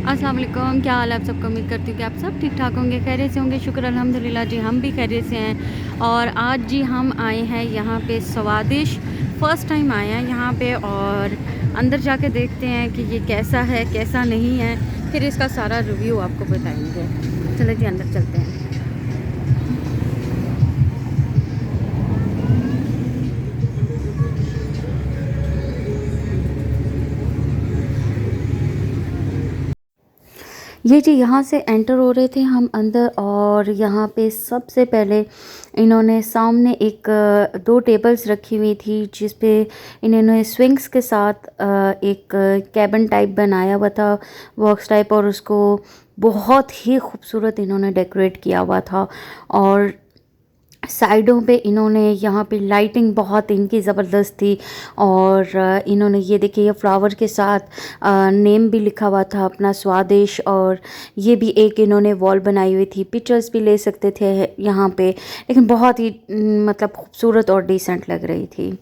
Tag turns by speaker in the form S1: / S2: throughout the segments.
S1: अस्सलाम वालेकुम, क्या हाल है आप सबका। उम्मीद करती हूँ कि आप सब ठीक ठाक होंगे, खैरियत से होंगे। शुक्र अल्हम्दुलिल्लाह जी, हम भी खैरियत से हैं। और आज जी हम आए हैं यहाँ पे स्वादिश, फ़र्स्ट टाइम आए हैं यहाँ पे। और अंदर जाके देखते हैं कि ये कैसा है कैसा नहीं है, फिर इसका सारा रिव्यू आपको बताएंगे। चलो जी अंदर चलते हैं। ये जी यहाँ से एंटर हो रहे थे हम अंदर, और यहाँ पे सबसे पहले इन्होंने सामने एक दो टेबल्स रखी हुई थी जिस पे इन्होंने स्विंग्स के साथ एक कैबिन टाइप बनाया हुआ था, बॉक्स टाइप, और उसको बहुत ही खूबसूरत इन्होंने डेकोरेट किया हुआ था। और साइडों पे इन्होंने यहाँ पे लाइटिंग बहुत इनकी ज़बरदस्त थी। और इन्होंने ये देखिए ये फ्लावर के साथ नेम भी लिखा हुआ था अपना, स्वादिश। और ये भी एक इन्होंने वॉल बनाई हुई थी, पिक्चर्स भी ले सकते थे यहाँ पे, लेकिन बहुत ही मतलब खूबसूरत और डिसेंट लग रही थी।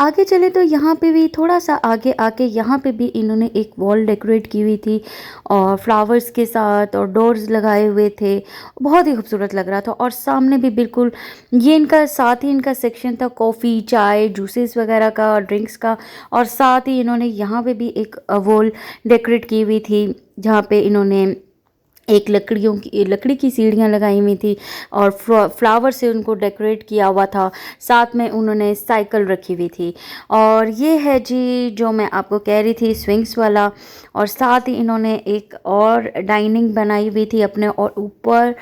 S1: आगे चले तो यहाँ पे भी थोड़ा सा आगे आके यहाँ पे भी इन्होंने एक वॉल डेकोरेट की हुई थी, और फ्लावर्स के साथ, और डोर्स लगाए हुए थे। बहुत ही खूबसूरत लग रहा था। और सामने भी बिल्कुल ये इनका साथ ही इनका सेक्शन था कॉफ़ी चाय जूसेस वगैरह का, ड्रिंक्स का। और साथ ही इन्होंने यहाँ पे भी एक वॉल डेकोरेट की हुई थी जहाँ पे इन्होंने एक लकड़ी की सीढ़ियाँ लगाई हुई थी, और फ्लावर से उनको डेकोरेट किया हुआ था। साथ में उन्होंने साइकिल रखी हुई थी। और ये है जी जो मैं आपको कह रही थी, स्विंग्स वाला। और साथ ही इन्होंने एक और डाइनिंग बनाई हुई थी अपने, और ऊपर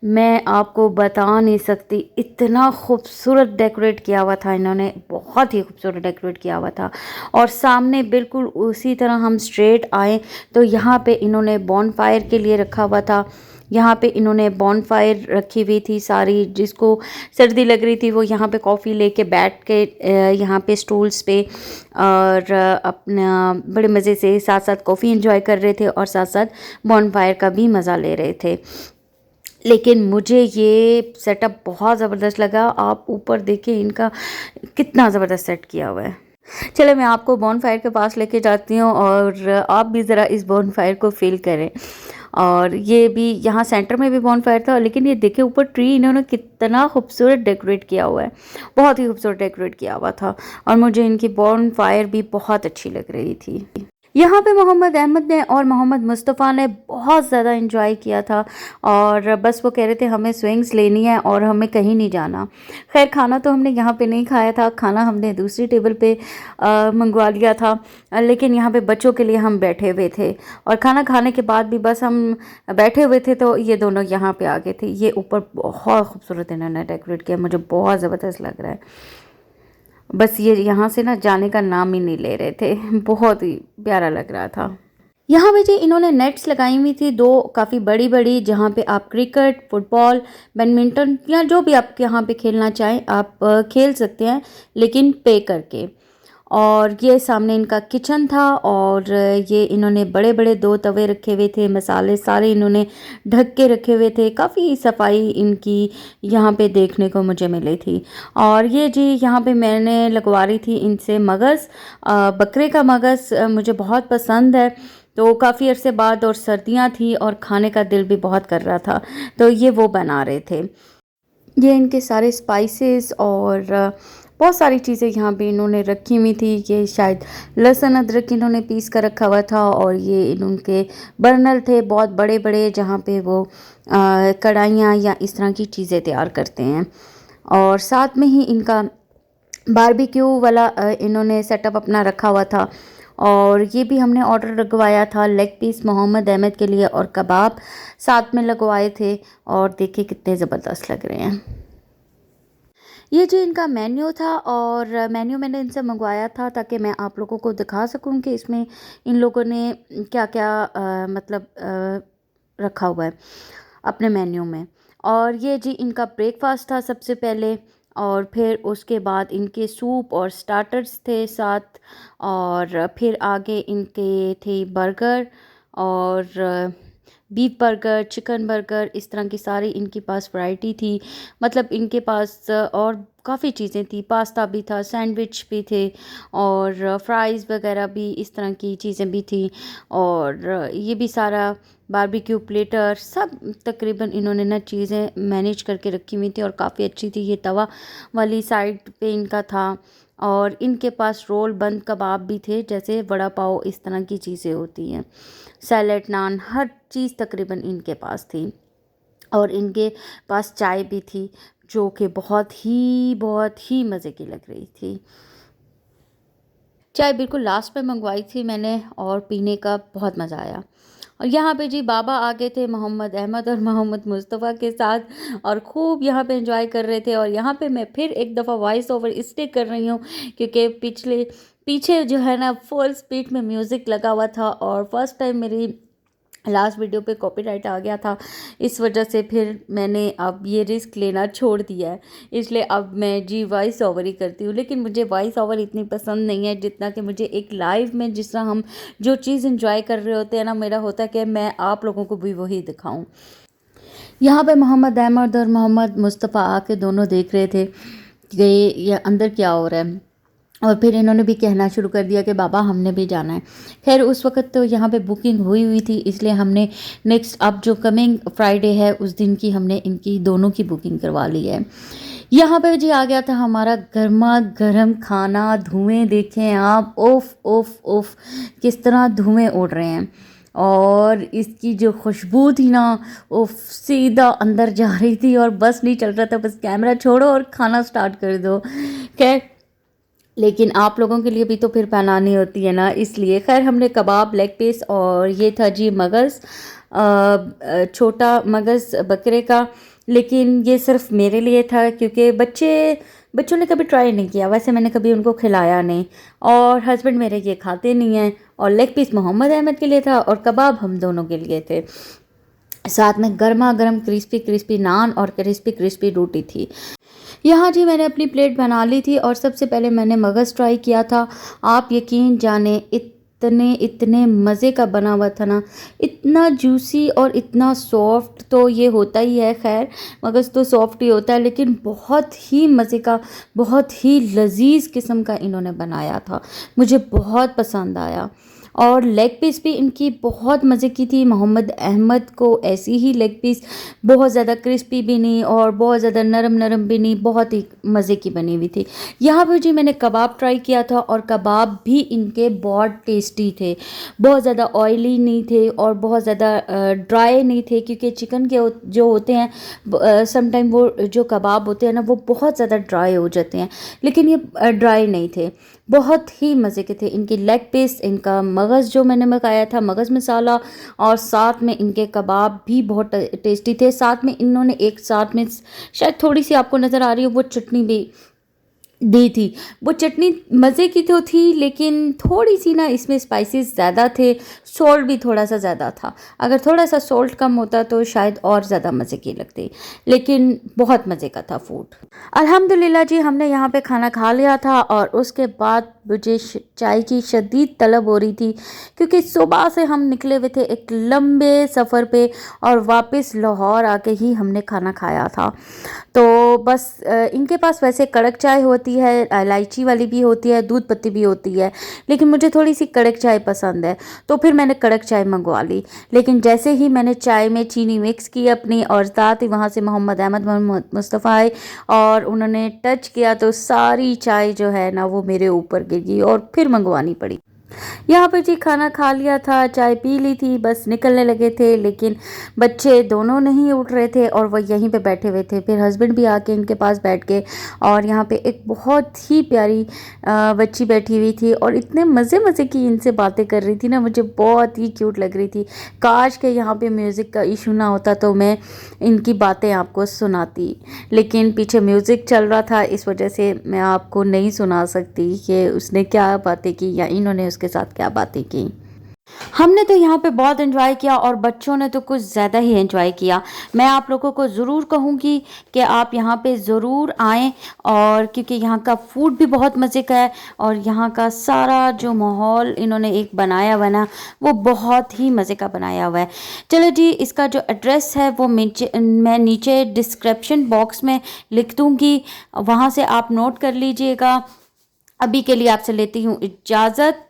S1: मैं आपको बता नहीं सकती, इतना खूबसूरत डेकोरेट किया हुआ था इन्होंने, बहुत ही खूबसूरत डेकोरेट किया हुआ था। और सामने बिल्कुल उसी तरह हम स्ट्रेट आए तो यहाँ पे इन्होंने बॉनफायर के लिए रखा हुआ था। यहाँ पे इन्होंने बॉनफायर रखी हुई थी सारी, जिसको सर्दी लग रही थी वो यहाँ पे कॉफ़ी लेके बैठ के यहाँ पे स्टूल्स पे, और अपना बड़े मज़े से साथ साथ कॉफ़ी एंजॉय कर रहे थे, और साथ साथ बॉनफायर का भी मज़ा ले रहे थे। लेकिन मुझे ये सेटअप बहुत ज़बरदस्त लगा। आप ऊपर देखिए इनका कितना ज़बरदस्त सेट किया हुआ है। चलो मैं आपको बॉनफायर के पास लेके जाती हूँ, और आप भी ज़रा इस बॉनफायर को फील करें। और ये भी यहाँ सेंटर में भी बॉनफायर था, लेकिन ये देखिए ऊपर ट्री इन्होंने कितना खूबसूरत डेकोरेट किया हुआ है, बहुत ही खूबसूरत डेकोरेट किया हुआ था। और मुझे इनकी बॉनफायर भी बहुत अच्छी लग रही थी। यहाँ पे मोहम्मद अहमद ने और मोहम्मद मुस्तफ़ा ने बहुत ज़्यादा इंजॉय किया था। और बस वो कह रहे थे हमें स्विंग्स लेनी है और हमें कहीं नहीं जाना। खैर खाना तो हमने यहाँ पे नहीं खाया था, खाना हमने दूसरी टेबल पे मंगवा लिया था। लेकिन यहाँ पे बच्चों के लिए हम बैठे हुए थे, और खाना खाने के बाद भी बस हम बैठे हुए थे तो ये दोनों यहाँ पे आ गए थे। ये ऊपर बहुत खूबसूरत इन्होंने डेकोरेट किया, मुझे बहुत ज़बरदस्त लग रहा है। बस ये यहाँ से ना जाने का नाम ही नहीं ले रहे थे, बहुत ही प्यारा लग रहा था। यहाँ पे जी इन्होंने नेट्स लगाई हुई थी दो, काफ़ी बड़ी बड़ी, जहाँ पे आप क्रिकेट फुटबॉल बैडमिंटन या जो भी आप यहाँ पे खेलना चाहें आप खेल सकते हैं, लेकिन पे करके। और ये सामने इनका किचन था, और ये इन्होंने बड़े बड़े दो तवे रखे हुए थे, मसाले सारे इन्होंने ढक के रखे हुए थे। काफ़ी सफाई इनकी यहाँ पे देखने को मुझे मिली थी। और ये जी यहाँ पे मैंने लगवा रही थी इनसे मगज़, बकरे का मगज़ मुझे बहुत पसंद है। तो काफ़ी अरसे बाद, और सर्दियाँ थी और खाने का दिल भी बहुत कर रहा था, तो ये वो बना रहे थे। ये इनके सारे स्पाइसेस और बहुत सारी चीज़ें यहाँ पे इन्होंने रखी हुई थी। ये शायद लहसुन अदरक इन्होंने पीस कर रखा हुआ था, और ये इनके बर्नल थे बहुत बड़े बड़े, जहाँ पे वो कढ़ाइयाँ या इस तरह की चीज़ें तैयार करते हैं। और साथ में ही इनका बारबेक्यू वाला इन्होंने सेटअप अपना रखा हुआ था। और ये भी हमने ऑर्डर लगवाया था, लेग पीस मोहम्मद अहमद के लिए, और कबाब साथ में लगवाए थे। और देखिए कितने ज़बरदस्त लग रहे हैं। ये जो इनका मेन्यू था, और मेन्यू मैंने इनसे मंगवाया था ताकि मैं आप लोगों को दिखा सकूं कि इसमें इन लोगों ने क्या क्या मतलब रखा हुआ है अपने मेन्यू में। और ये जी इनका ब्रेकफास्ट था सबसे पहले, और फिर उसके बाद इनके सूप और स्टार्टर्स थे साथ। और फिर आगे इनके थे बर्गर, और बीफ बर्गर चिकन बर्गर, इस तरह की सारी इनके पास वैरायटी थी। मतलब इनके पास और काफ़ी चीज़ें थी, पास्ता भी था, सैंडविच भी थे और फ्राइज़ वगैरह भी, इस तरह की चीज़ें भी थी। और ये भी सारा बारबेक्यू प्लेटर सब तकरीबन इन्होंने ना चीज़ें मैनेज करके रखी हुई थी और काफ़ी अच्छी थी। ये तवा वाली साइड पे इनका था और इनके पास रोल बंद कबाब भी थे, जैसे वड़ा पाव इस तरह की चीज़ें होती हैं। सैलेड, नान, हर चीज़ तकरीबन इनके पास थी और इनके पास चाय भी थी, जो कि बहुत ही मज़े की लग रही थी। चाय बिल्कुल लास्ट में मंगवाई थी मैंने और पीने का बहुत मज़ा आया। और यहाँ पे जी बाबा आ गए थे मोहम्मद अहमद और मोहम्मद मुस्तफ़ा के साथ और खूब यहाँ पे एंजॉय कर रहे थे। और यहाँ पे मैं फिर एक दफ़ा वॉइस ओवर इसलिए कर रही हूँ क्योंकि पीछे जो है ना फुल स्पीड में म्यूज़िक लगा हुआ था और फर्स्ट टाइम मेरी लास्ट वीडियो पे कॉपीराइट आ गया था। इस वजह से फिर मैंने अब ये रिस्क लेना छोड़ दिया है, इसलिए अब मैं जी वॉइस ओवर ही करती हूँ। लेकिन मुझे वॉइस ओवर इतनी पसंद नहीं है जितना कि मुझे एक लाइव में जिस तरह हम जो चीज़ एंजॉय कर रहे होते हैं ना, मेरा होता है कि मैं आप लोगों को भी वही दिखाऊं। यहाँ पे मोहम्मद अहमद और मोहम्मद मुस्तफ़ा आके दोनों देख रहे थे कि ये अंदर क्या हो रहा है और फिर इन्होंने भी कहना शुरू कर दिया कि बाबा हमने भी जाना है। खैर उस वक़्त तो यहाँ पे बुकिंग हुई हुई थी, इसलिए हमने नेक्स्ट अब जो कमिंग फ्राइडे है उस दिन की हमने इनकी दोनों की बुकिंग करवा ली है। यहाँ पे जी आ गया था हमारा गर्मा गर्म खाना। धुएं देखें आप, उफ़ उफ़ उफ़ किस तरह धुएं उड़ रहे हैं और इसकी जो खुशबू थी ना, उफ़ सीधा अंदर जा रही थी और बस नहीं चल रहा था, बस कैमरा छोड़ो और खाना स्टार्ट कर दो। खैर लेकिन आप लोगों के लिए भी तो फिर बनानी होती है ना, इसलिए खैर हमने कबाब, लेग पीस और ये था जी मगज़, छोटा मगज़ बकरे का। लेकिन ये सिर्फ मेरे लिए था क्योंकि बच्चों ने कभी ट्राई नहीं किया, वैसे मैंने कभी उनको खिलाया नहीं और हस्बैंड मेरे ये खाते नहीं हैं। और लेग पीस मोहम्मद अहमद के लिए था और कबाब हम दोनों के लिए थे। साथ में गर्मा गर्म क्रिस्पी क्रिस्पी नान और क्रिस्पी क्रिस्पी रोटी थी। यहाँ जी मैंने अपनी प्लेट बना ली थी और सबसे पहले मैंने मगज़ ट्राई किया था। आप यकीन जाने इतने मज़े का बना हुआ था ना, इतना जूसी और इतना सॉफ्ट, तो ये होता ही है, खैर मगज़ तो सॉफ्ट ही होता है, लेकिन बहुत ही मज़े का, बहुत ही लजीज किस्म का इन्होंने बनाया था, मुझे बहुत पसंद आया। और लेग पीस भी इनकी बहुत मज़े की थी। मोहम्मद अहमद को ऐसी ही लेग पीस, बहुत ज़्यादा क्रिस्पी भी नहीं और बहुत ज़्यादा नरम नरम भी नहीं, बहुत ही मज़े की बनी हुई थी। यहाँ पर जी मैंने कबाब ट्राई किया था और कबाब भी इनके बहुत टेस्टी थे, बहुत ज़्यादा ऑयली नहीं थे और बहुत ज़्यादा ड्राई नहीं थे, क्योंकि चिकन के जो होते हैं समटाइम वो जो कबाब होते हैं ना वो बहुत ज़्यादा ड्राई हो जाते हैं, लेकिन ये ड्राई नहीं थे, बहुत ही मज़े के थे। इनकी लेग पीस, इनका मगज़ जो मैंने मंगाया था, मगज़ मसाला, और साथ में इनके कबाब भी बहुत टेस्टी थे। साथ में इन्होंने एक साथ में शायद थोड़ी सी आपको नज़र आ रही हो वो चटनी भी दी थी। वो चटनी मज़े की तो थी, लेकिन थोड़ी सी ना इसमें स्पाइसेस ज़्यादा थे, सॉल्ट भी थोड़ा सा ज़्यादा था। अगर थोड़ा सा सॉल्ट कम होता तो शायद और ज़्यादा मज़े की लगती, लेकिन बहुत मज़े का था फूड। अल्हम्दुलिल्लाह जी हमने यहाँ पे खाना खा लिया था और उसके बाद मुझे चाय की शदीद तलब हो रही थी, क्योंकि सुबह से हम निकले हुए थे एक लंबे सफ़र पे और वापस लाहौर आके ही हमने खाना खाया था। तो बस इनके पास वैसे कड़क चाय होती है, इलायची वाली भी होती है, दूध पत्ती भी होती है, लेकिन मुझे थोड़ी सी कड़क चाय पसंद है, तो फिर मैंने कड़क चाय मंगवा ली। लेकिन जैसे ही मैंने चाय में चीनी मिक्स की अपनी और साथ ही वहाँ से मोहम्मद अहमद, मोहम्मद मुस्तफ़ा आए और उन्होंने टच किया तो सारी चाय जो है ना वो मेरे ऊपर गिर गई और फिर मंगवानी पड़ी। यहाँ पर जी खाना खा लिया था, चाय पी ली थी, बस निकलने लगे थे, लेकिन बच्चे दोनों नहीं उठ रहे थे और वह यहीं पे बैठे हुए थे। फिर हस्बैंड भी आके इनके पास बैठ गए और यहाँ पे एक बहुत ही प्यारी बच्ची बैठी हुई थी और इतने मज़े मज़े की इनसे बातें कर रही थी ना, मुझे बहुत ही क्यूट लग रही थी। काश के यहाँ पे म्यूज़िक का इशू ना होता तो मैं इनकी बातें आपको सुनाती, लेकिन पीछे म्यूज़िक चल रहा था, इस वजह से मैं आपको नहीं सुना सकती कि उसने क्या बातें की या इन्होंने उसके साथ क्या बातें की। हमने तो यहाँ पे बहुत एंजॉय किया और बच्चों ने तो कुछ ज़्यादा ही एंजॉय किया। मैं आप लोगों को ज़रूर कहूँगी कि आप यहाँ पे ज़रूर आएँ, और क्योंकि यहाँ का फूड भी बहुत मज़े का है और यहाँ का सारा जो माहौल इन्होंने एक बनाया हुआ है ना, वो बहुत ही मज़े का बनाया हुआ है। चलो जी, इसका जो एड्रेस है वो मैं नीचे डिस्क्रिप्शन बॉक्स में लिख दूँगी, वहाँ से आप नोट कर लीजिएगा। अभी के लिए आपसे लेती हूँ इजाज़त।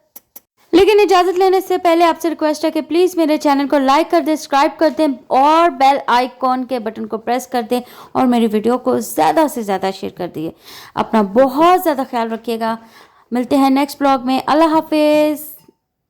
S1: लेकिन इजाज़त लेने से पहले आपसे रिक्वेस्ट है कि प्लीज़ मेरे चैनल को लाइक कर दें, सब्सक्राइब कर दें और बेल आइकॉन के बटन को प्रेस कर दें और मेरी वीडियो को ज़्यादा से ज़्यादा शेयर कर दिए। अपना बहुत ज़्यादा ख्याल रखिएगा। मिलते हैं नेक्स्ट ब्लॉग में। अल्लाह हाफिज़।